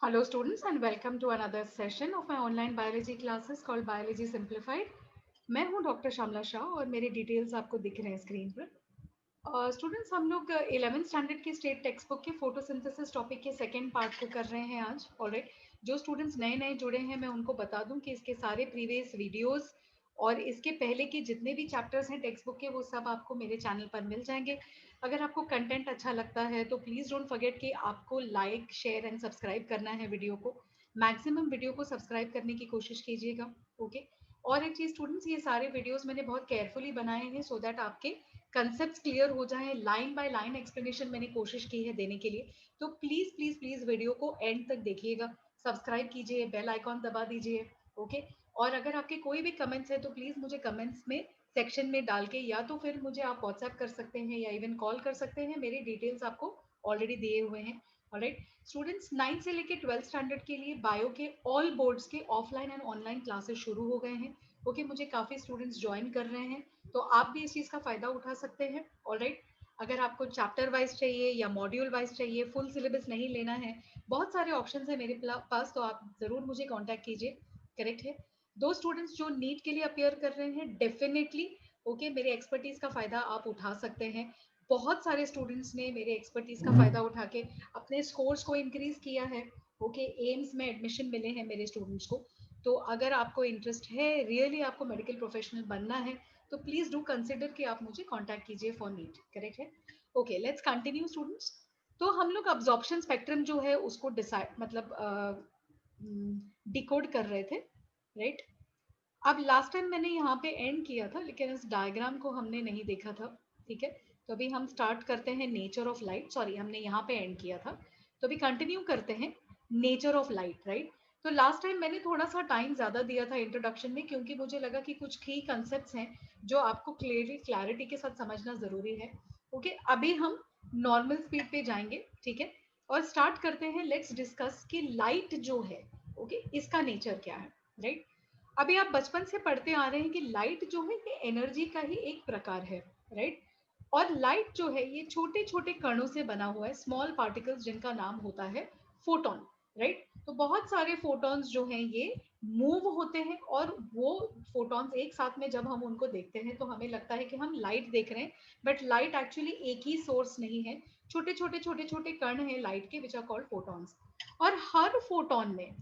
Hello students and welcome to another session of my online biology classes called Biology Simplified. मैं हूं doctor Shyamala Shah और मेरे details आपको दिख रहे हैं स्क्रीन पर। स्टूडेंट्स हम लोग 11th स्टैंडर्ड की स्टेट टेक्स्ट बुक के फोटोसिंथेसिस टॉपिक के सेकेंड पार्ट को कर रहे हैं आज। ऑलराइट, जो स्टूडेंट्स नए नए जुड़े हैं मैं उनको बता दूं कि इसके सारे प्रीवियस वीडियोस और इसके पहले के जितने भी चैप्टर्स हैं टेक्स्ट बुक के वो सब आपको मेरे चैनल पर मिल जाएंगे। अगर आपको कंटेंट अच्छा लगता है तो प्लीज़ डोंट फॉरगेट कि आपको लाइक शेयर एंड सब्सक्राइब करना है वीडियो को। मैक्सिमम वीडियो को सब्सक्राइब करने की कोशिश कीजिएगा। ओके, और एक चीज़ स्टूडेंट्स, ये सारे वीडियोस मैंने बहुत केयरफुली बनाए हैं सो दैट आपके कंसेप्ट क्लियर हो जाएं। लाइन बाय लाइन एक्सप्लेनेशन मैंने कोशिश की है देने के लिए, तो प्लीज़ प्लीज़ प्लीज़ वीडियो को एंड तक देखिएगा, सब्सक्राइब कीजिए, बेल आइकॉन दबा दीजिए। ओके, और अगर आपके कोई भी कमेंट्स है तो प्लीज़ मुझे कमेंट्स में सेक्शन में डाल के या तो फिर मुझे आप व्हाट्सएप कर सकते हैं या इवन कॉल कर सकते हैं। मेरी डिटेल्स आपको ऑलरेडी दिए हुए हैं। ऑलराइट स्टूडेंट्स, 9th से लेके 12th स्टैंडर्ड के लिए बायो के ऑल बोर्ड्स के ऑफलाइन एंड ऑनलाइन क्लासेस शुरू हो गए हैं। ओके, मुझे काफ़ी स्टूडेंट्स ज्वाइन कर रहे हैं, तो आप भी इस चीज़ का फ़ायदा उठा सकते हैं। ऑलराइट, अगर आपको चैप्टर वाइज चाहिए या मॉड्यूल वाइज चाहिए, फुल सिलेबस नहीं लेना है, बहुत सारे ऑप्शन है मेरे पास, तो आप ज़रूर मुझे कॉन्टैक्ट कीजिए। करेक्ट है। दो स्टूडेंट्स जो नीट के लिए अपियर कर रहे हैं, डेफिनेटली ओके मेरे एक्सपर्टीज का फायदा आप उठा सकते हैं। बहुत सारे स्टूडेंट्स ने मेरे एक्सपर्टीज का फायदा उठा के अपने स्कोर्स को इंक्रीज किया है। ओके, एम्स में एडमिशन मिले हैं मेरे स्टूडेंट्स को। तो अगर आपको इंटरेस्ट है, रियली आपको मेडिकल प्रोफेशनल बनना है, तो प्लीज डू कंसिडर कि आप मुझे कांटेक्ट कीजिए फॉर नीट। करेक्ट है। Okay, let's continue students. तो हम लोग अब्जॉर्प्शन स्पेक्ट्रम जो है उसको डिसाइड मतलब डिकोड कर रहे थे, राइट। अब लास्ट टाइम मैंने यहाँ पे एंड किया था लेकिन इस डायग्राम को हमने नहीं देखा था। ठीक है, तो अभी हम स्टार्ट करते हैं नेचर ऑफ लाइट। सॉरी, हमने यहाँ पे एंड किया था, तो अभी कंटिन्यू करते हैं नेचर ऑफ लाइट, राइट। तो लास्ट टाइम मैंने थोड़ा सा टाइम ज्यादा दिया था इंट्रोडक्शन में, क्योंकि मुझे लगा कि कुछ की कंसेप्ट्स हैं जो आपको क्लैरिटी के साथ समझना जरूरी है। ओके, अभी हम नॉर्मल स्पीड पे जाएंगे, ठीक है, और स्टार्ट करते हैं। लेट्स डिस्कस कि लाइट जो है, ओके, इसका नेचर क्या है, राइट। अभी आप बचपन से पढ़ते आ रहे हैं कि लाइट जो है ये एनर्जी का ही एक प्रकार है, राइट। और लाइट जो है ये छोटे छोटे कणों से बना हुआ है, स्मॉल पार्टिकल्स, जिनका नाम होता है फोटोन, राइट। तो बहुत सारे फोटॉन्स जो हैं ये मूव होते हैं, और वो फोटॉन्स एक साथ में जब हम उनको देखते हैं तो हमें लगता है कि हम लाइट देख रहे हैं, बट लाइट एक्चुअली एक ही सोर्स नहीं है। छोटे छोटे कण हैं लाइट के, विच आर कॉल्ड फोटॉन्स। और हर फोटोन में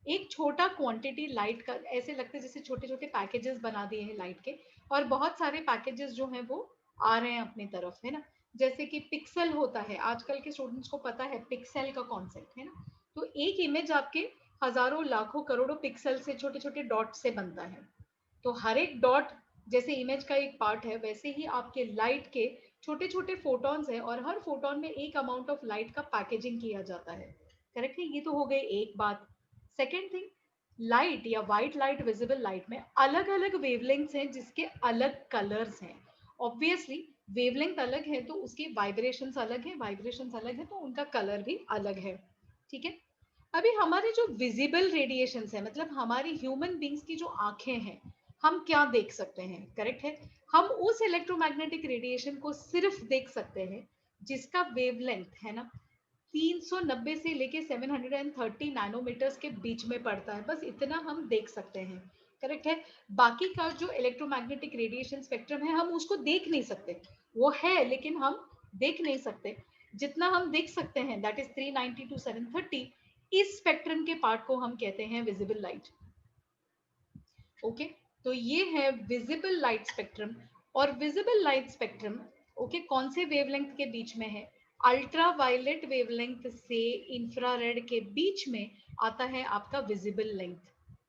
एक छोटा क्वांटिटी लाइट का, ऐसे लगते हैं जैसे छोटे छोटे पैकेजेस बना दिए हैं लाइट के, और बहुत सारे पैकेजेस जो हैं वो आ रहे हैं अपनी तरफ, है ना। जैसे कि पिक्सल होता है, आजकल के स्टूडेंट्स को पता है पिक्सल का कॉन्सेप्ट, है ना। तो एक इमेज आपके हजारों लाखों करोड़ों पिक्सल से, छोटे छोटे डॉट से बनता है। तो हर एक डॉट जैसे इमेज का एक पार्ट है, वैसे ही आपके लाइट के छोटे छोटे फोटॉन्स हैं, और हर फोटॉन में एक अमाउंट ऑफ लाइट का पैकेजिंग किया जाता है। करेक्ट है, ये तो हो गई एक बात। सेकेंड थिंग, लाइट या व्हाइट लाइट, विजिबल लाइट में अलग अलग वेवलेंथ्स हैं जिसके अलग कलर्स हैं। ऑब्वियसली वेवलेंथ अलग है तो उसकी वाइब्रेशंस अलग है, वाइब्रेशंस अलग है तो उनका कलर भी अलग है। ठीक है। अभी हमारे जो विजिबल रेडिएशंस है, मतलब हमारी ह्यूमन बींग्स की जो आंखें हैं, हम क्या देख सकते हैं, करेक्ट है। हम उस इलेक्ट्रोमैग्नेटिक रेडिएशन को सिर्फ देख सकते हैं जिसका वेवलेंथ है ना 390 से लेके 730 नैनोमीटर्स के बीच में पड़ता है, बस इतना हम देख सकते हैं। करेक्ट है। बाकी का जो इलेक्ट्रोमैग्नेटिक रेडिएशन स्पेक्ट्रम है हम उसको देख नहीं सकते, वो है लेकिन हम देख नहीं सकते। जितना हम देख सकते हैं दैट इज 390 टू 730, इस स्पेक्ट्रम के पार्ट को हम कहते हैं विजिबल लाइट। ओके, तो ये है विजिबल लाइट स्पेक्ट्रम। और विजिबल लाइट स्पेक्ट्रम ओके कौन से वेवलेंथ के बीच में है, अल्ट्रा वायलेट वेवलेंथ से इंफ्रारेड के बीच में आता है आपका विजिबल लेंथ।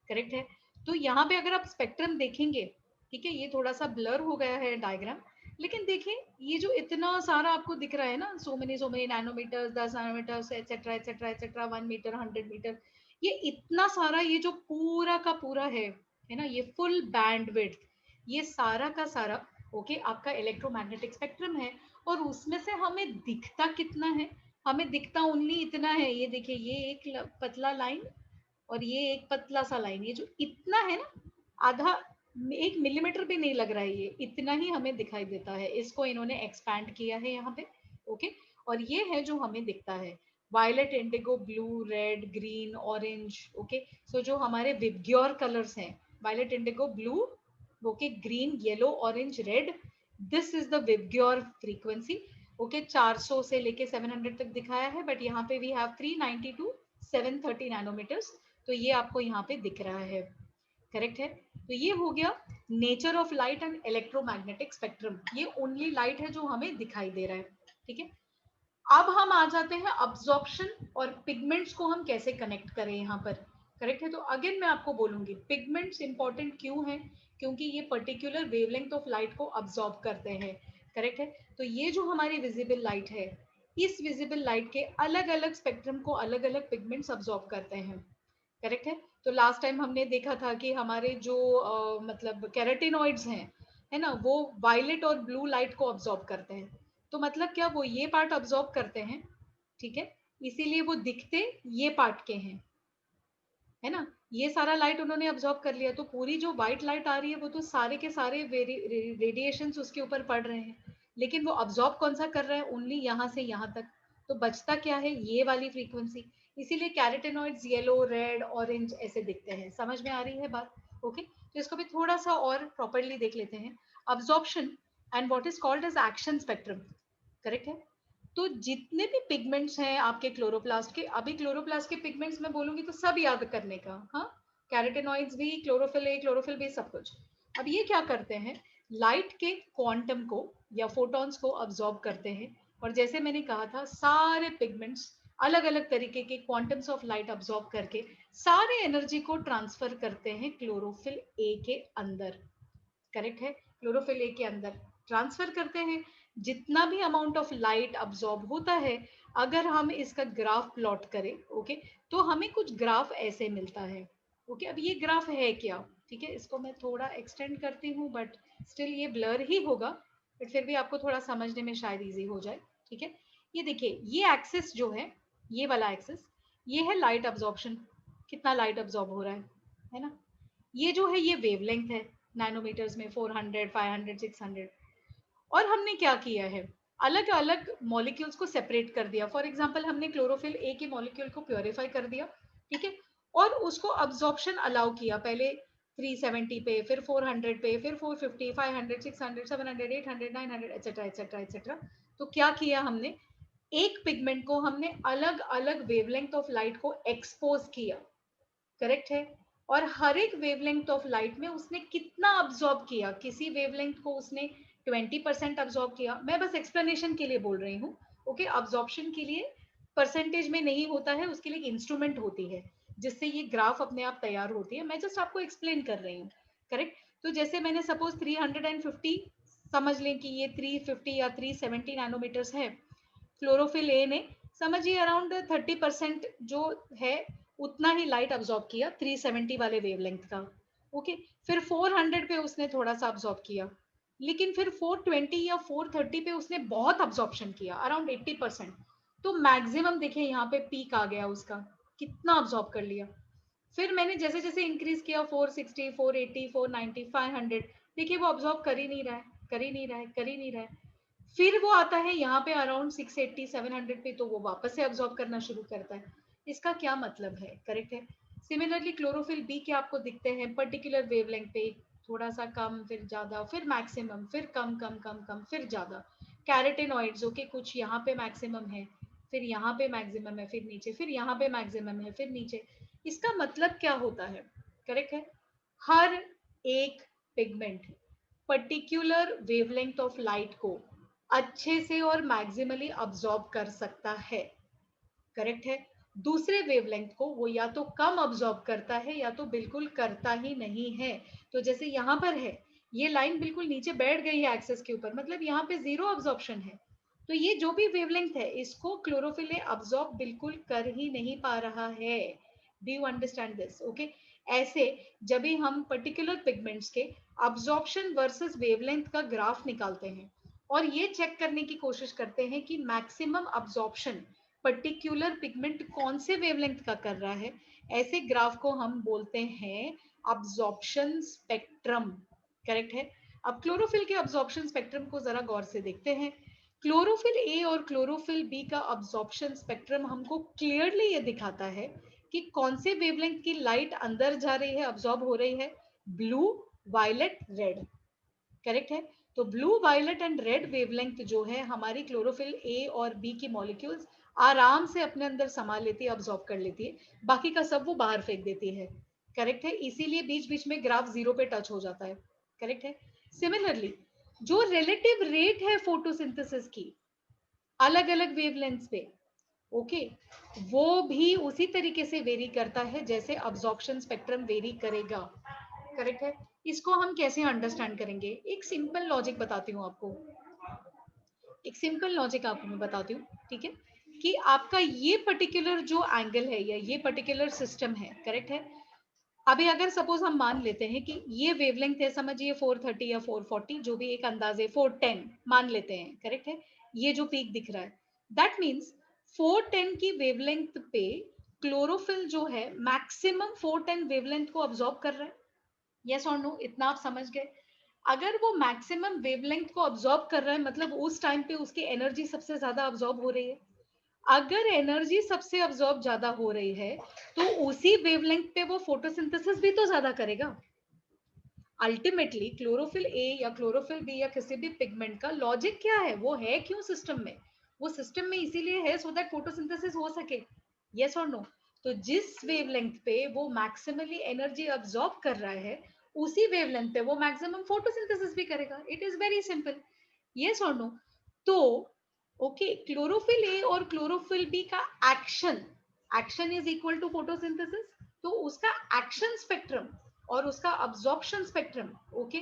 करेक्ट है। तो यहाँ पे अगर आप स्पेक्ट्रम देखेंगे, ठीक है, ये थोड़ा सा ब्लर हो गया है डायग्राम, लेकिन देखिए ये जो इतना सारा आपको दिख रहा है ना, so many nanometre, 10 nanometre, etcetera etcetera etcetera, 1 metre, 100 metre, ये इतना सारा, ये जो पूरा का पूरा है ना, ये फुल बैंड विड्थ, ये सारा का सारा ओके आपका इलेक्ट्रोमैग्नेटिक स्पेक्ट्रम है। और उसमें से हमें दिखता कितना है, हमें दिखता ओनली इतना है। ये देखिए, ये एक पतला लाइन और ये एक पतला सा लाइन, ये जो इतना है ना, आधा 1 मिलीमीटर भी नहीं लग रहा है, ये इतना ही हमें दिखाई देता है। इसको इन्होंने एक्सपैंड किया है यहाँ पे। ओके, और ये है जो हमें दिखता है। Violet, indigo, blue, red, green, orange. Okay, so जो हमारे विबग्योर कलर्स हैं, violet, indigo, blue, okay, green, yellow, orange, red, this is the VIBGYOR frequency. Okay, 400 से लेके 700 तक दिखाया है, बट यहाँ पे वी हैव 390 टू 730 नैनोमीटर्स, तो ये आपको यहाँ पे दिख रहा है। करेक्ट है। तो ये हो गया nature of light and electromagnetic spectrum. ये ओनली लाइट है जो हमें दिखाई दे रहा है। ठीक है, अब हम आ जाते हैं अब्जॉर्प्शन और पिगमेंट्स को हम कैसे कनेक्ट करें यहाँ पर। करेक्ट है, तो अगेन मैं आपको बोलूंगी पिगमेंट्स इंपॉर्टेंट क्यों है, क्योंकि ये पर्टिकुलर वेवलेंथ ऑफ लाइट को अब्जॉर्ब करते हैं। करेक्ट है, तो ये जो हमारी विजिबल लाइट है, इस विजिबल लाइट के अलग अलग स्पेक्ट्रम को अलग अलग पिगमेंट्स अब्जॉर्ब करते हैं। करेक्ट है, तो लास्ट टाइम हमने देखा था कि हमारे जो मतलब कैरेटिनॉइड्स हैं, है ना, वो वायलेट और ब्लू लाइट को अब्जॉर्ब करते हैं। तो मतलब क्या, वो ये पार्ट अब्जॉर्ब करते हैं। ठीक है, इसीलिए वो दिखते ये पार्ट के हैं, है ना। ये सारा लाइट उन्होंने अब्जॉर्ब कर लिया, तो पूरी जो व्हाइट लाइट आ रही है वो तो सारे के सारे रेडिएशंस उसके ऊपर पड़ रहे हैं, लेकिन वो अब्जॉर्ब कौन सा कर रहा है, ओनली यहाँ से यहाँ तक। तो बचता क्या है, ये वाली फ्रीक्वेंसी। इसीलिए कैरोटेनॉइड्स येलो, रेड, ऑरेंज ऐसे दिखते हैं। समझ में आ रही है बात? ओके, तो इसको भी थोड़ा सा और प्रॉपरली देख लेते हैं। Absorption and what is called as action spectrum. Correct है, तो जितने भी पिगमेंट्स हैं आपके क्लोरोप्लास्ट के, अभी क्लोरोप्लास्ट के पिगमेंट्स मैं बोलूंगी तो सब याद करने का, हाँ, कैरोटेनॉइड्स भी, क्लोरोफिल ए, क्लोरोफिल बी, सब कुछ। अब ये क्या करते हैं, लाइट के क्वांटम को या फोटॉन्स को अब्सॉर्ब करते हैं, और जैसे मैंने कहा था सारे पिगमेंट्स अलग अलग तरीके के क्वांटम्स ऑफ लाइट अब्सॉर्ब करके सारे एनर्जी को ट्रांसफर करते हैं क्लोरोफिल ए के अंदर। करेक्ट है, क्लोरोफिल ए के अंदर ट्रांसफर करते हैं जितना भी अमाउंट ऑफ लाइट अब्सॉर्ब होता है। अगर हम इसका ग्राफ प्लॉट करें, ओके, तो हमें कुछ ग्राफ ऐसे मिलता है। ओके, अब ये ग्राफ है क्या, ठीक है, इसको मैं थोड़ा एक्सटेंड करती हूँ, बट स्टिल ये ब्लर ही होगा, बट फिर भी आपको थोड़ा समझने में शायद इजी हो जाए। ठीक है, ये देखिए, ये एक्सिस जो है, ये वाला एक्सिस, ये है लाइट अब्जॉर्प्शन, कितना लाइट अब्सॉर्ब हो रहा है ना। ये जो है ये वेवलेंथ है, नैनोमीटर्स में 400, 500, 600। और हमने क्या किया है, अलग अलग मॉलिक्यूल्स को सेपरेट कर दिया। फॉर एग्जांपल हमने क्लोरोफिल ए के मॉलिक्यूल को प्योरीफाई कर दिया, ठीक है, और उसको अब्जॉर्प्शन अलाउ किया, पहले 370 पे, फिर 400 पे, फिर 450, 500, 600, 700, 800, 900, एटसेट्रा एटसेट्रा एटसेट्रा। तो क्या किया हमने, एक पिगमेंट को हमने अलग अलग वेवलेंथ ऑफ लाइट को एक्सपोज किया। करेक्ट है, और हर एक वेवलेंथ ऑफ लाइट में उसने कितना अब्सॉर्ब किया, किसी वेवलेंथ को उसने 20% अब्सॉर्ब किया। मैं बस एक्सप्लेनेशन के लिए बोल रही हूँ। ओके, अब्सॉर्प्शन के लिए परसेंटेज में नहीं होता है, उसके लिए एक इंस्ट्रूमेंट होती है जिससे ये ग्राफ अपने आप तैयार होती है। मैं जस्ट आपको एक्सप्लेन कर रही हूँ। करेक्ट, तो जैसे मैंने सपोज 350 समझ लें कि ये 350 या 370 नैनोमीटर्स है, क्लोरोफिल ए ने समझिए अराउंड 30% जो है उतना ही लाइट अब्सॉर्ब किया 370 वाले वेवलेंथ का। ओके, फिर 400 पे उसने थोड़ा सा अब्सॉर्ब किया, लेकिन फिर 420 या 430 पे उसने बहुत अब्सॉर्प्शन किया, अराउंड 80%। तो मैक्सिमम देखिए यहाँ पे पीक आ गया उसका, कितना अब्सॉर्ब कर लिया। फिर मैंने जैसे जैसे इंक्रीज किया 460, 480, 490, 500, देखिए वो अब्सॉर्ब कर ही नहीं रहा है, कर ही नहीं रहा है, कर ही नहीं रहा है। फिर वो आता है यहाँ पे अराउंड 680, 700 पे, तो वो वापस से अब्सॉर्ब करना शुरू करता है। इसका क्या मतलब है, करेक्ट है। सिमिलरली क्लोरोफिल बी के आपको दिखते हैं पर्टिकुलर वेवलेंथ पे, थोड़ा सा कम, फिर ज्यादा, फिर मैक्सिमम, फिर कम कम कम कम, फिर ज्यादा। कैरेटेनॉइड्स ओके, कुछ यहाँ पे मैक्सिमम है, फिर यहाँ पे मैक्सिमम है, फिर नीचे, फिर यहाँ पे मैक्सिमम है, फिर नीचे। इसका मतलब क्या होता है, करेक्ट है, हर एक pigment particular wavelength of light को अच्छे से और मैक्सिमली अब्सॉर्ब कर सकता है। करेक्ट है, दूसरे वेवलेंथ को वो या तो कम अब्सॉर्ब करता है या तो बिल्कुल करता ही नहीं है। तो जैसे यहाँ पर है, ये लाइन बिल्कुल नीचे बैठ गई है एक्सेस के ऊपर, मतलब यहाँ पे जीरो अब्सॉर्प्शन है। तो ये जो भी वेवलेंथ है इसको क्लोरोफिल अब्सॉर्ब बिल्कुल कर ही नहीं पा रहा है। Do you understand this? Okay, ऐसे जब भी हम पर्टिकुलर पिगमेंट्स के अब्सॉर्प्शन वर्सेस वेवलेंथ का ग्राफ निकालते हैं और ये चेक करने की कोशिश करते हैं कि मैक्सिमम अब्सॉर्प्शन पर्टिकुलर पिगमेंट कौन से वेवलेंथ का कर रहा है, ऐसे ग्राफ को हम बोलते हैं अब्सॉर्प्शन स्पेक्ट्रम। करेक्ट है, अब क्लोरोफिल के अब्सॉर्प्शन स्पेक्ट्रम को जरा गौर से देखते हैं। क्लोरोफिल ए और क्लोरोफिल बी का अब्जॉर्प्शन स्पेक्ट्रम हमको क्लियरली ये दिखाता है कि कौन से वेवलेंथ की लाइट अंदर जा रही है, अब्जॉर्ब हो रही है, ब्लू, वायलेट, रेड। करेक्ट है। तो blue, violet and red wavelength जो है हमारी क्लोरोफिल ए और बी की मॉलिक्यूल्स आराम से अपने अंदर समा लेती है, अब्जॉर्ब कर लेती है, बाकी का सब वो बाहर फेंक देती है। करेक्ट है। इसीलिए बीच बीच में ग्राफ जीरो पे टच हो जाता है। करेक्ट है। सिमिलरली जो रिलेटिव रेट है फोटोसिंथेसिस की अलग अलग वेवलेंथ्स पे, ओके, वो भी उसी तरीके से वेरी करता है जैसे अब्जॉर्प्शन स्पेक्ट्रम वेरी करेगा। करेक्ट है। इसको हम कैसे अंडरस्टैंड करेंगे, एक सिंपल लॉजिक बताती हूँ आपको। एक सिंपल लॉजिक आपको मैं बताती हूँ, ठीक है, कि आपका ये पर्टिकुलर जो एंगल है या ये पर्टिकुलर सिस्टम है, करेक्ट है। अभी अगर सपोज हम मान लेते हैं कि ये वेवलेंथ है, समझिए 430 या 440, जो भी एक अंदाजे 410 मान लेते हैं, करेक्ट है। ये जो पीक दिख रहा है, दैट मीन्स 410 की वेवलेंथ पे क्लोरोफिल जो है मैक्सिमम 410 वेवलेंथ को अब्सॉर्ब कर रहा है। यस और नो, इतना आप समझ गए। अगर वो मैक्सिमम वेवलेंथ को अब्सॉर्ब कर रहा है मतलब उस टाइम पे उसकी एनर्जी सबसे ज्यादा अब्सॉर्ब हो रही है। अगर एनर्जी सबसे अब्सॉर्ब ज्यादा हो रही है तो उसी वेवलेंथ पे वो फोटोसिंथेसिस भी तो ज्यादा करेगा। अल्टीमेटली क्लोरोफिल ए या क्लोरोफिल बी या किसी भी पिगमेंट का लॉजिक क्या है, वो है क्यों सिस्टम में, वो सिस्टम में इसीलिए है सो दैट फोटोसिंथेसिस हो सके। यस और नो। तो जिस वेवलेंथ पे वो मैक्सिमली एनर्जी अब्सॉर्ब कर रहा है उसी वेवलेंथ पे वो मैक्सिमम फोटोसिंथेसिस भी करेगा। It is very simple. Yes और नो। तो ओके, क्लोरोफिल ए और क्लोरोफिल बी का action, action is equal to photosynthesis, तो उसका एक्शन स्पेक्ट्रम और उसका अब्जॉर्प्शन स्पेक्ट्रम, ओके,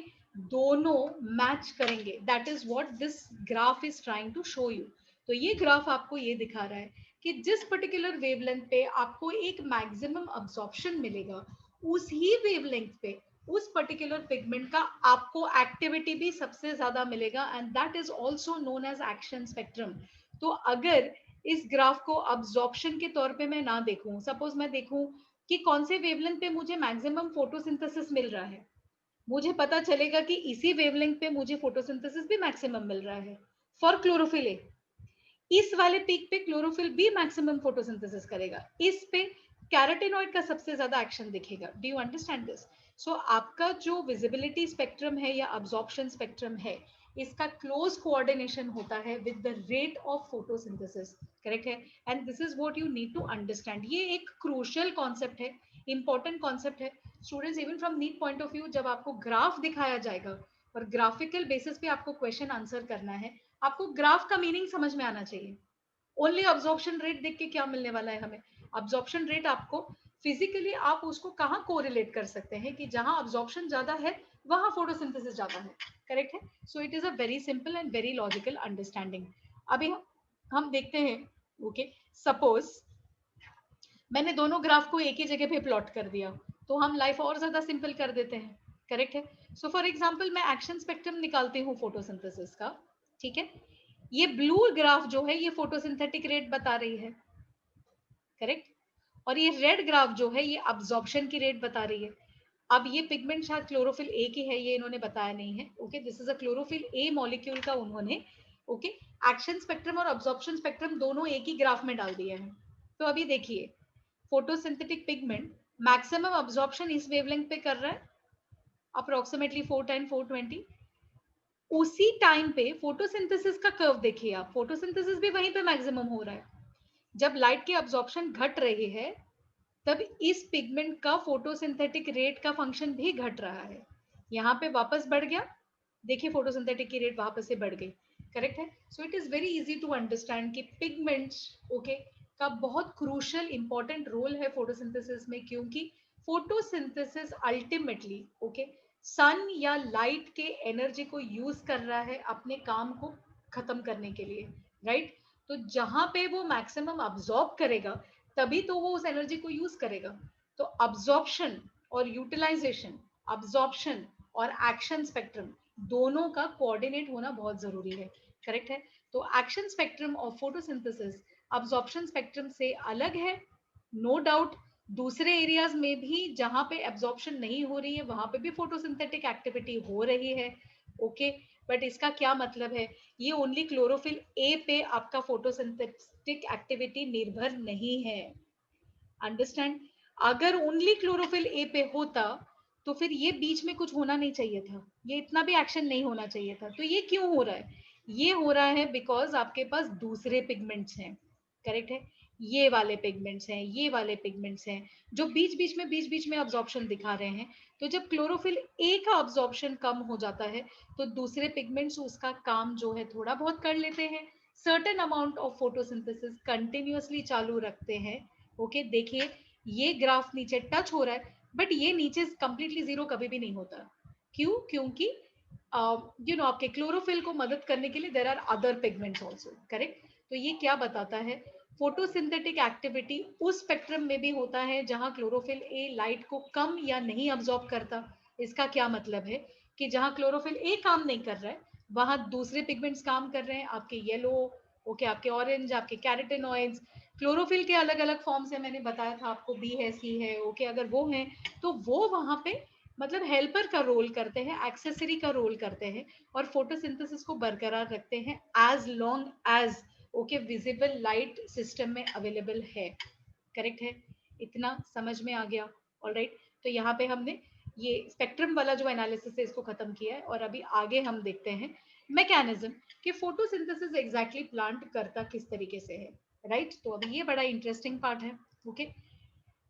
दोनों मैच करेंगे। That is what this graph is trying to show you. तो ये ग्राफ आपको ये दिखा रहा है कि जिस पर्टिकुलर वेवलेंथ पे आपको एक मैक्सिमम अब्जॉर्प्शन मिलेगा उसी वेवलेंथ पे उस पर्टिकुलर पिगमेंट का आपको एक्टिविटी भी सबसे ज्यादा मिलेगा and that is also known as action spectrum. तो अगर इस ग्राफ को अब्जॉर्प्शन के तौर पे मैं ना देखूं, सपोज मैं देखूं कि कौन से वेवलेंथ पे मुझे मैक्सिमम फोटोसिंथेसिस मिल रहा है, मुझे पता चलेगा कि इसी वेवलेंथ पे मुझे फोटोसिंथेसिस भी मैक्सिमम मिल रहा है फॉर क्लोरोफिल ए। इस वाले पीक पे क्लोरोफिल भी मैक्सिमम फोटोसिंथेसिस करेगा, इस पे कैरोटीनॉइड का सबसे ज्यादा एक्शन दिखेगा। Do you understand this? So आपका जो विजिबिलिटी स्पेक्ट्रम है या अब्जॉर्प्शन स्पेक्ट्रम है, इसका क्लोज कोऑर्डिनेशन होता है with the rate of photosynthesis. Correct है। And this is what you need to understand. ये एक क्रूशियल कॉन्सेप्ट है, इंपॉर्टेंट कॉन्सेप्ट है। Students, even from NEET point of view जब आपको ग्राफ दिखाया जाएगा और ग्राफिकल बेसिस पे आपको क्वेश्चन आंसर करना है, आपको ग्राफ का मीनिंग समझ में आना चाहिए। ओनली अब्जॉर्प्शन रेट देख के क्या मिलने वाला है हमें? अब्जॉर्प्शन रेट आपको फिजिकली आप उसको कहाँ कोरिलेट कर सकते हैं कि जहां अब्जॉर्प्शन ज्यादा है वहां फोटोसिंथेसिस ज्यादा है। करेक्ट है। So it is a very simple and very logical understanding. अभी हम देखते हैं, ओके, सपोज मैंने दोनों ग्राफ को एक ही जगह पे प्लॉट कर दिया तो हम लाइफ और ज्यादा सिंपल कर देते हैं। करेक्ट है। सो फॉर एग्जाम्पल मैं एक्शन स्पेक्ट्रम निकालती हूँ फोटोसिंथेसिस का, ठीक है। ये ब्लू ग्राफ जो है ये फोटोसिंथेटिक रेट बता रही है, करेक्ट। और ये रेड ग्राफ जो है ये अब्जॉर्प्शन की रेट बता रही है। अब ये पिगमेंट शायद क्लोरोफिल ए की है, ये इन्होंने बताया नहीं है। Okay, this is a chlorophyll A molecule का उन्होंने, ओके, एक्शन स्पेक्ट्रम और अब्जॉर्प्शन स्पेक्ट्रम दोनों एक ही ग्राफ में डाल दिए हैं। तो अभी देखिए, फोटोसिंथेटिक पिगमेंट मैक्सिमम अब्जॉर्प्शन इस वेवलेंथ पे कर रहा है, अप्रोक्सीमेटली 410 420। उसी टाइम पे फोटोसिंथेसिस का कर्व देखिए आप, फोटोसिंथेसिस भी वहीं पे मैक्सिमम हो रहा है। जब लाइट की अब्जॉर्प्शन घट रही है तब इस पिगमेंट का फोटोसिंथेटिक रेट का फंक्शन भी घट रहा है। यहाँ पे वापस बढ़ गया, देखिए फोटोसिंथेटिक की रेट वापस से बढ़ गई। करेक्ट है। So it is very easy to understand कि पिगमेंट्स, ओके, का बहुत क्रूशियल इंपॉर्टेंट रोल है फोटोसिंथेसिस में, क्योंकि फोटोसिंथेसिस अल्टीमेटली, ओके, सन या लाइट के एनर्जी को यूज कर रहा है अपने काम को खत्म करने के लिए, राइट। तो जहां पे वो मैक्सिमम अब्सॉर्ब करेगा तभी तो वो उस एनर्जी को यूज करेगा। तो अब्सॉर्प्शन और यूटिलाइजेशन, अब्सॉर्प्शन और एक्शन स्पेक्ट्रम दोनों का कोऑर्डिनेट होना बहुत जरूरी है। करेक्ट है। तो action spectrum of photosynthesis absorption spectrum से अलग है, नो डाउट। दूसरे एरियाज में भी जहां पे एब्जॉर्प्शन नहीं हो रही है वहां पे भी फोटोसिंथेटिक एक्टिविटी हो रही है, ओके। बट इसका क्या मतलब है, ये ओनली क्लोरोफिल ए पे आपका फोटोसिंथेटिक एक्टिविटी निर्भर नहीं है। अंडरस्टैंड? अगर ओनली क्लोरोफिल ए पे होता तो फिर ये बीच में कुछ होना नहीं चाहिए था, ये इतना भी एक्शन नहीं होना चाहिए था। तो ये क्यों हो रहा है? ये हो रहा है बिकॉज आपके पास दूसरे पिगमेंट्स हैं। करेक्ट है? ये वाले पिगमेंट्स हैं, ये वाले पिगमेंट्स हैं, जो बीच बीच में अब्जॉर्प्शन दिखा रहे हैं। तो जब क्लोरोफिल ए का अब्जॉर्प्शन कम हो जाता है तो दूसरे पिगमेंट्स उसका काम जो है थोड़ा बहुत कर लेते हैं, certain amount of photosynthesis continuously चालू रखते हैं। ओके, देखिए ये ग्राफ नीचे टच हो रहा है, बट ये नीचे कंप्लीटली जीरो कभी भी नहीं होता। क्यों? क्योंकि आपके क्लोरोफिल को मदद करने के लिए there are other pigments also. Correct? तो ये क्या बताता है, फोटोसिंथेटिक एक्टिविटी उस स्पेक्ट्रम में भी होता है जहां क्लोरोफिल ए लाइट को कम या नहीं अब्सॉर्ब करता। इसका क्या मतलब है कि जहां क्लोरोफिल ए काम नहीं कर रहा है वहां दूसरे पिगमेंट्स काम कर रहे हैं, आपके येलो, ओके, आपके ऑरेंज, आपके कैरोटेनॉइड्स। क्लोरोफिल के अलग अलग फॉर्म्स है, मैंने बताया था आपको, बी है, सी है, ओके, अगर वो है तो वो वहां पे मतलब हेल्पर का रोल करते हैं, एक्सेसरी का रोल करते हैं और फोटोसिंथेसिस को बरकरार रखते हैं as long as okay visible light system में अवेलेबल है। करेक्ट है? इतना समझ में आ गया? ऑलराइट, तो यहाँ पे हमने ये स्पेक्ट्रम वाला जो एनालिसिस है इसको खत्म किया है और अभी आगे हम देखते हैं मैकेनिज्म कि फोटोसिंथेसिस एग्जैक्टली प्लांट करता किस तरीके से है। राइट, तो अभी ये बड़ा इंटरेस्टिंग पार्ट है। ओके,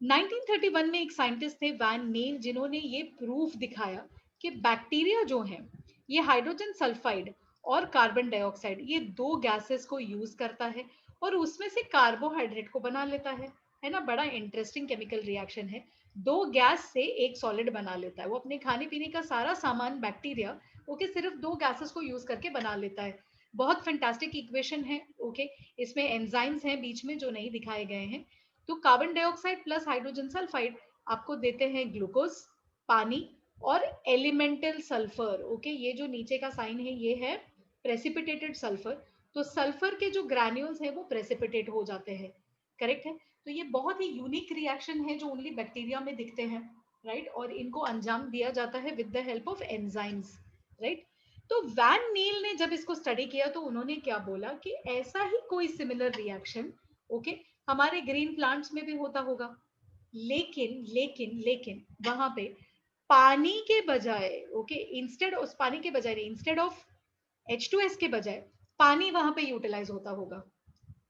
1931 में एक साइंटिस्ट थे वैन नील, जिन्होंने ये प्रूफ दिखाया कि बैक्टीरिया जो है ये हाइड्रोजन सल्फाइड और कार्बन डाइऑक्साइड, ये दो गैसेस को यूज करता है और उसमें से कार्बोहाइड्रेट को बना लेता है ना? बड़ा इंटरेस्टिंग केमिकल रिएक्शन है। दो गैस से एक सॉलिड बना लेता है, वो अपने खाने पीने का सारा सामान बैक्टीरिया ओके सिर्फ दो गैसेस को यूज करके बना लेता है। बहुत फैंटास्टिक इक्वेशन है। ओके, इसमें एंजाइम्स हैं बीच में जो नहीं दिखाए गए हैं। तो carbon dioxide plus hydrogen sulphide आपको देते हैं ग्लूकोज, पानी और एलिमेंटल सल्फर। ओके, ये जो नीचे का साइन है ये है प्रेसिपिटेटेड सल्फर। तो सल्फर के जो ग्रैन्यूल्स हैं वो प्रेसिपिटेट हो जाते हैं। करेक्ट है? तो ये बहुत ही यूनिक रिएक्शन है जो ओनली बैक्टीरिया में दिखते हैं। राइट, और इनको अंजाम दिया जाता है with the help of enzymes. Right, तो वैन नील ने जब इसको स्टडी किया तो उन्होंने क्या बोला कि ऐसा ही कोई सिमिलर रिएक्शन ओके हमारे ग्रीन प्लांट्स में भी होता होगा, लेकिन लेकिन लेकिन वहां पे पानी के बजाय ओके इंस्टेड उस पानी के बजाय नहीं, इंस्टेड ऑफ H2S के बजाय पानी वहां पे यूटिलाइज होता होगा।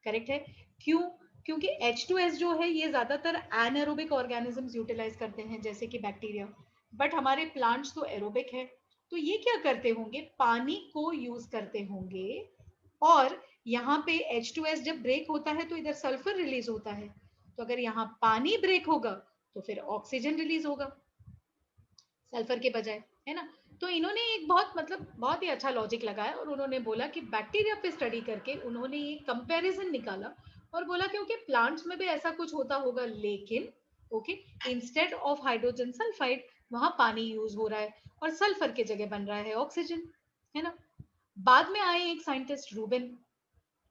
करेक्ट है? क्यों? क्योंकि H2S जो है ये ज्यादातर एनारोबिक ऑर्गेनिजम्स यूटिलाइज करते हैं जैसे कि बैक्टीरिया, बट हमारे प्लांट्स तो एरोबिक है। तो ये क्या करते होंगे, पानी को यूज करते होंगे और यहाँ पे H2S जब ब्रेक होता है तो इधर सल्फर रिलीज होता है। तो अगर यहाँ पानी ब्रेक होगा तो फिर ऑक्सीजन रिलीज होगा सल्फर के बजाय, है ना? तो इन्होंने एक बहुत मतलब बहुत ही अच्छा लॉजिक लगाया और उन्होंने बोला कि बैक्टीरिया पे स्टडी करके उन्होंने ये कंपैरिजन निकाला और बोला क्योंकि प्लांट्स में भी ऐसा कुछ होता होगा, लेकिन okay instead of hydrogen sulphide वहां पानी यूज हो रहा है और सल्फर के जगह बन रहा है ऑक्सीजन, है ना? बाद में आए एक साइंटिस्ट रूबेन,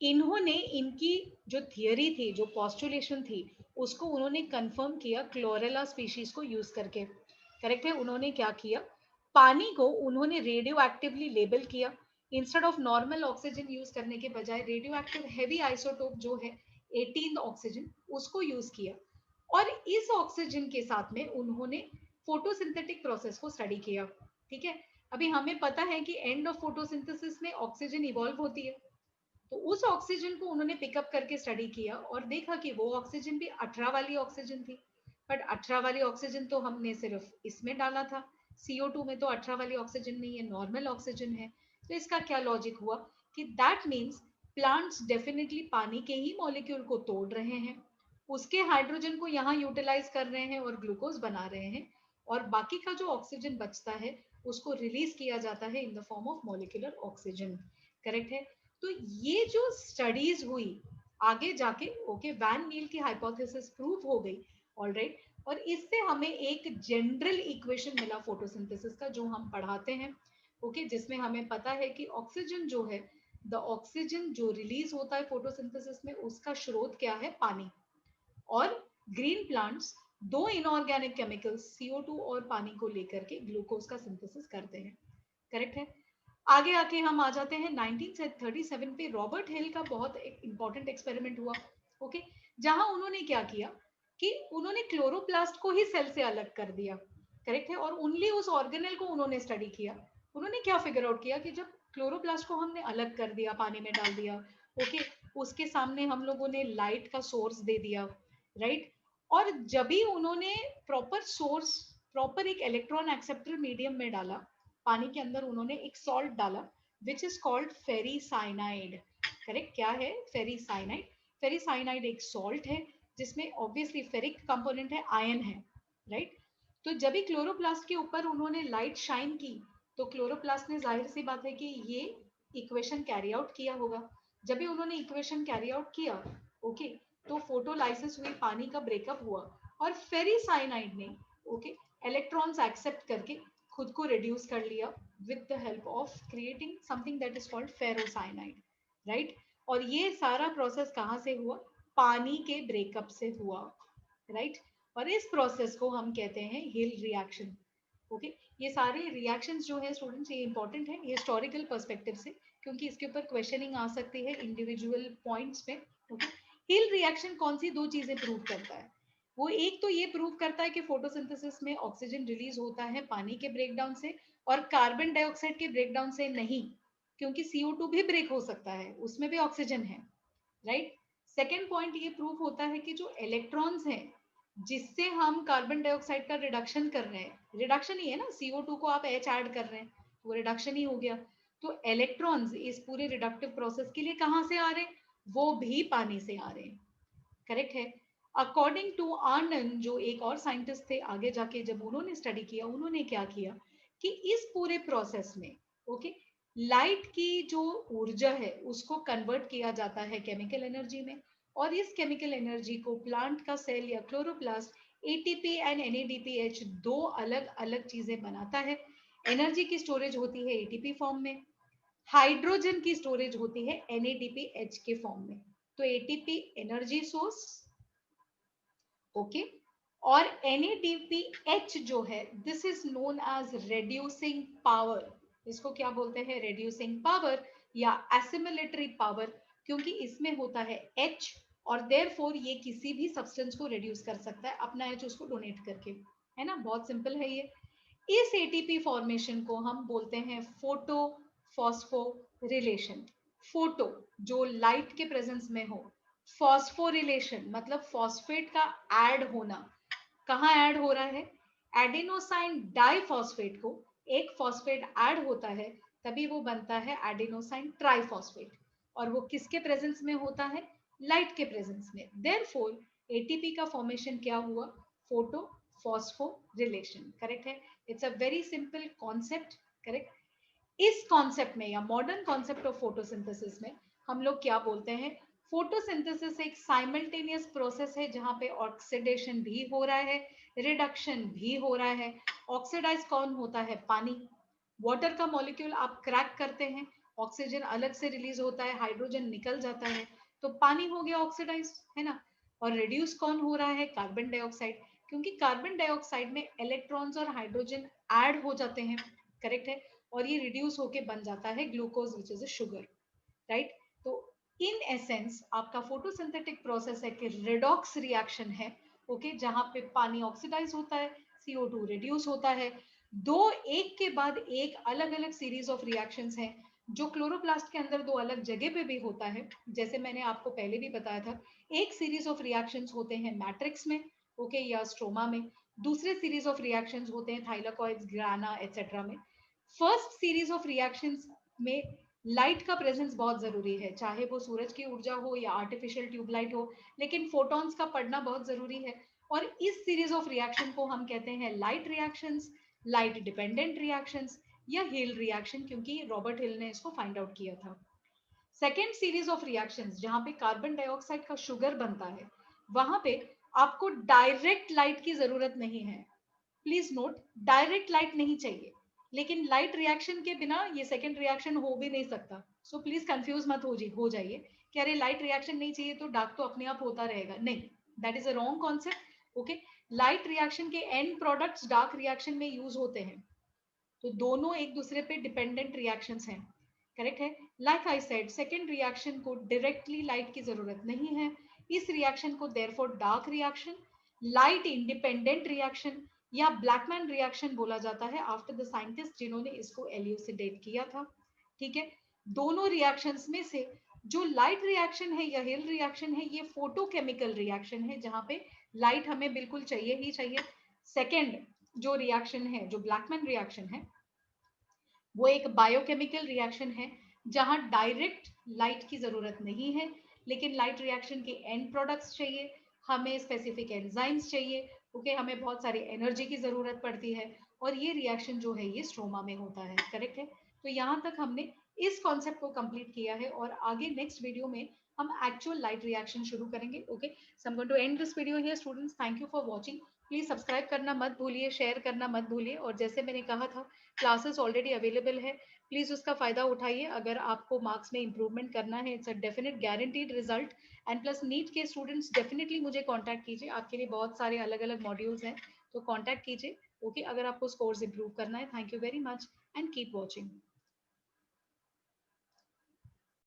इन्होंने इनकी जो थियरी थी, जो पॉस्टुलेशन थी, उसको उन्होंने कंफर्म किया क्लोरेला स्पीशीज को यूज करके। करेक्ट है? उन्होंने क्या किया, पानी को उन्होंने रेडियो एक्टिवली लेबल किया। Instead of normal oxygen use करने के बजाय रेडियो एक्टिव हैवी आइसोटोप जो है 18 ऑक्सीजन, उसको यूज किया और इस ऑक्सीजन के साथ में उन्होंने फोटोसिंथेटिक प्रोसेस को स्टडी किया। ठीक है? अभी हमें पता है कि एंड ऑफ फोटोसिंथेसिस में ऑक्सीजन इवॉल्व होती है, तो उस ऑक्सीजन को उन्होंने पिकअप करके स्टडी किया और देखा कि वो ऑक्सीजन भी 18 वाली ऑक्सीजन थी। बट 18 वाली ऑक्सीजन तो हमने सिर्फ इसमें डाला था, CO2 में तो 18 वाली ऑक्सीजन नहीं है, नॉर्मल ऑक्सीजन है। तो इसका क्या लॉजिक हुआ कि दैट मीन्स प्लांट्स डेफिनेटली पानी के ही मॉलिक्यूल को तोड़ रहे हैं, उसके हाइड्रोजन को यहाँ यूटिलाइज कर रहे हैं और ग्लूकोज बना रहे हैं, और बाकी का जो ऑक्सीजन बचता है उसको रिलीज किया जाता है in the form of molecular oxygen. Correct है? तो ये जो स्टडीज हुई आगे जाके ओके वैन नील की हाइपोथेसिस प्रूव हो गई। ऑलराइट, और इससे हमें एक जनरल इक्वेशन मिला फोटोसिंथेसिस का जो हम पढ़ाते हैं। ओके, जिसमें हमें पता है कि ऑक्सीजन जो है, द ऑक्सीजन जो रिलीज होता है फोटोसिंथेसिस में उसका स्रोत क्या है, पानी। और ग्रीन प्लांट्स दो इनऑर्गेनिक केमिकल्स CO2 और पानी को लेकर के ग्लूकोज का सिंथेसिस करते हैं। करेक्ट है? आगे आके हम आ जाते हैं 1937 पे, रॉबर्ट हिल का बहुत एक इंपॉर्टेंट एक्सपेरिमेंट हुआ। ओके, जहां उन्होंने क्या किया कि उन्होंने क्लोरोप्लास्ट को ही सेल से अलग कर दिया। करेक्ट है, और ओनली उस ऑर्गेनेल को उन्होंने स्टडी किया। उन्होंने क्या फिगर आउट किया कि जब क्लोरोप्लास्ट को हमने अलग कर दिया, पानी में डाल दिया, ओके, उसके सामने हम लोगों ने लाइट का सोर्स दे दिया, राइट, और जब भी उन्होंने प्रॉपर सोर्स, प्रॉपर एक इलेक्ट्रॉन एक्सेप्टर मीडियम में डाला, पानी के अंदर उन्होंने एक सॉल्ट डाला which is called ferricyanide. Correct, क्या है? फेरीसाइनाइड। फेरीसाइनाइड एक सॉल्ट है जिसमें ऑब्वियसली फेरिक कंपोनेंट है, आयन है, राइट। तो जब भी क्लोरोप्लास्ट के ऊपर उन्होंने लाइट शाइन की, तो क्लोरोप्लास्ट ने, जाहिर सी बात है कि ये इक्वेशन कैरी आउट किया होगा। जब भी उन्होंने इक्वेशन कैरी आउट किया, ओके, तो फोटोलाइसिस हुई, पानी का ब्रेकअप हुआ, और फेरीसाइनाइड ने, ओके, इलेक्ट्रॉन्स एक्सेप्ट करके खुद को रिड्यूस कर लिया with the help of creating something that is called ferrocyanide, right. और ये सारा प्रोसेस कहाँ से हुआ? पानी के ब्रेकअप से हुआ, राइट। और इस प्रोसेस को हम कहते हैं हिल रिएक्शन। ओके, ये सारे रिएक्शंस जो है स्टूडेंट्स, ये इंपॉर्टेंट है हिस्टोरिकल पर्सपेक्टिव से, क्योंकि इसके ऊपर क्वेश्चनिंग आ सकती है इंडिविजुअल पॉइंट्स पे। ओके, हिल रिएक्शन कौन सी दो चीजें प्रूव करता है? वो एक तो ये प्रूव करता है कि फोटोसिंथेसिस में ऑक्सीजन रिलीज होता है पानी के ब्रेकडाउन से, और कार्बन डाइऑक्साइड के ब्रेकडाउन से नहीं, क्योंकि CO2 भी ब्रेक हो सकता है, उसमें भी ऑक्सीजन है, राइट। सेकेंड पॉइंट ये प्रूफ होता है कि जो इलेक्ट्रॉन्स हैं जिससे हम कार्बन डाइऑक्साइड का रिडक्शन कर रहे हैं, रिडक्शन ही है ना, CO2 को आप H ऐड कर रहे हैं, वो रिडक्शन ही हो गया। तो इलेक्ट्रॉन्स इस पूरे रिडक्टिव प्रोसेस के लिए कहाँ से आ रहे हैं? वो भी पानी से आ रहे हैं, करेक्ट है। अकॉर्डिंग टू आनंद, जो एक और साइंटिस्ट थे, आगे जाके जब उन्होंने स्टडी किया, उन्होंने क्या किया कि इस पूरे प्रोसेस में, ओके, लाइट की जो ऊर्जा है उसको कन्वर्ट किया जाता है केमिकल एनर्जी में, और इस केमिकल एनर्जी को प्लांट का सेल या क्लोरोप्लास्ट ATP एंड NADPH, दो अलग अलग चीजें बनाता है। एनर्जी की स्टोरेज होती है ATP फॉर्म में, हाइड्रोजन की स्टोरेज होती है NADPH के फॉर्म में। तो ATP एनर्जी सोर्स, ओके, और NADPH जो है, this is known as reducing power. इसको क्या बोलते हैं? रेड्यूसिंग पावर या एसिमिलेटरी पावर, क्योंकि इसमें होता है H, और देयरफॉर ये किसी भी सब्सटेंस को रिड्यूस कर सकता है अपना H उसको डोनेट करके, है ना, बहुत सिंपल है ये। इस ATP फॉर्मेशन को हम बोलते हैं फोटो फॉस्फोरिलेशन। फोटो, जो लाइट के प्रेजेंस में हो, फॉस्फोरिलेशन मतलब फॉस्फेट का ऐड होना। कहाँ ऐड हो रहा है? एडिनोसाइन डाइफॉस्फेट को एक फॉस्फेट ऐड होता है, तभी वो बनता है एडिनोसाइन ट्राइफॉस्फेट, और वो किसके प्रेजेंस में होता है? लाइट के प्रेजेंस में। देयरफॉर ATP का फॉर्मेशन क्या हुआ? फोटो फॉस्फोरिलेशन, करेक्ट है। It's a very simple concept, correct. इस कॉन्सेप्ट में या मॉडर्न कॉन्सेप्ट ऑफ फोटोसिंथेसिस में हम लोग क्या बोलते हैं? फोटोसिंथेसिस एक साइमल्टेनियस प्रोसेस है जहां पे ऑक्सीडेशन भी हो रहा है, रिडक्शन भी हो रहा है। ऑक्सीडाइज कौन होता है? पानी। वाटर का मॉलिक्यूल आप क्रैक करते हैं, ऑक्सीजन अलग से रिलीज होता है, हाइड्रोजन निकल जाता है, तो पानी हो गया ऑक्सीडाइज, है ना। और रिड्यूस कौन हो रहा है? कार्बन डाइऑक्साइड, क्योंकि कार्बन डाइऑक्साइड में इलेक्ट्रॉन्स और हाइड्रोजन ऐड हो जाते हैं, करेक्ट है, और ये रिड्यूस होके बन जाता है glucose which is a sugar, right. तो इन एसेंस आपका फोटोसिंथेटिक प्रोसेस है कि रेडॉक्स रिएक्शन है, ओके, जहां पे पानी ऑक्सीडाइज होता है, CO2 रिड्यूस होता है। दो एक के बाद एक अलग अलग सीरीज ऑफ रिएक्शंस हैं, जो क्लोरोप्लास्ट के अंदर दो अलग जगह पे भी होता है, जैसे मैंने आपको पहले भी बताया था। एक सीरीज ऑफ रिएक्शंस होते हैं मैट्रिक्स में, ओके, या स्ट्रोमा में। दूसरे सीरीज ऑफ रिएक्शंस होते हैं थाइलाकॉइड्स, ग्राना एटसेट्रा में। फर्स्ट सीरीज ऑफ रिएक्शंस में लाइट का प्रेजेंस बहुत जरूरी है, चाहे वो सूरज की ऊर्जा हो या आर्टिफिशियल ट्यूबलाइट हो, लेकिन फोटॉन्स का पड़ना बहुत जरूरी है। और इस सीरीज ऑफ रिएक्शन को हम कहते हैं light reactions, light dependent reactions, या हिल रिएक्शन, क्योंकि रॉबर्ट हिल ने इसको फाइंड आउट किया था। सेकेंड सीरीज ऑफ रिएक्शंस जहां पे कार्बन डाइऑक्साइड का शुगर बनता है, वहां पे आपको डायरेक्ट लाइट की जरूरत नहीं है। प्लीज नोट, डायरेक्ट लाइट नहीं चाहिए, लेकिन लाइट रिएक्शन के बिना ये सेकेंड रिएक्शन हो भी नहीं सकता। सो प्लीज कंफ्यूज मत हो जाइए कि अरे लाइट रिएक्शन नहीं चाहिए तो डार्क तो अपने आप होता रहेगा, नहीं, that is a wrong concept, okay. Light reaction के एंड प्रोडक्ट्स डार्क रिएक्शन में यूज होते हैं, तो दोनों एक दूसरे पे डिपेंडेंट रिएक्शंस हैं, करेक्ट है। Like I said, second reaction को डायरेक्टली लाइट की जरूरत नहीं है। इस रिएक्शन को therefore dark reaction, light independent reaction या ब्लैकमैन रिएक्शन बोला जाता है आफ्टर द साइंटिस्ट जिन्होंने इसको एल्यूसिडेट किया था। ठीक है, दोनों रिएक्शंस में से जो लाइट रिएक्शन है या हिल रिएक्शन है, ये फोटोकेमिकल रिएक्शन है जहां पे लाइट हमें बिल्कुल चाहिए ही चाहिए। सेकेंड जो रिएक्शन है, जो ब्लैकमैन रिएक्शन है, वो एक बायोकेमिकल रिएक्शन है जहां डायरेक्ट लाइट की जरूरत नहीं है, लेकिन लाइट रिएक्शन के एंड प्रोडक्ट्स चाहिए, हमें स्पेसिफिक एंजाइम्स चाहिए, ओके, हमें बहुत सारी एनर्जी की जरूरत पड़ती है, और ये रिएक्शन जो है ये स्ट्रोमा में होता है, करेक्ट है। तो यहाँ तक हमने इस कॉन्सेप्ट को कंप्लीट किया है और आगे नेक्स्ट वीडियो में हम एक्चुअल लाइट रिएक्शन शुरू करेंगे। Okay, so I am going to end this video here students, thank you for watching. Please subscribe करना मत भूलिए, शेयर करना मत भूलिए, और जैसे मैंने कहा था क्लासेस ऑलरेडी अवेलेबल है, प्लीज उसका फायदा उठाइए। अगर आपको मार्क्स में इंप्रूवमेंट करना है, it's a definite guaranteed result. And plus NEET के स्टूडेंट्स डेफिनेटली मुझे कांटेक्ट कीजिए, आपके लिए बहुत सारे अलग अलग मॉड्यूल्स हैं, तो कांटेक्ट कीजिए। ओके, अगर आपको स्कोर्स इंप्रूव करना है। Thank you very much and keep watching.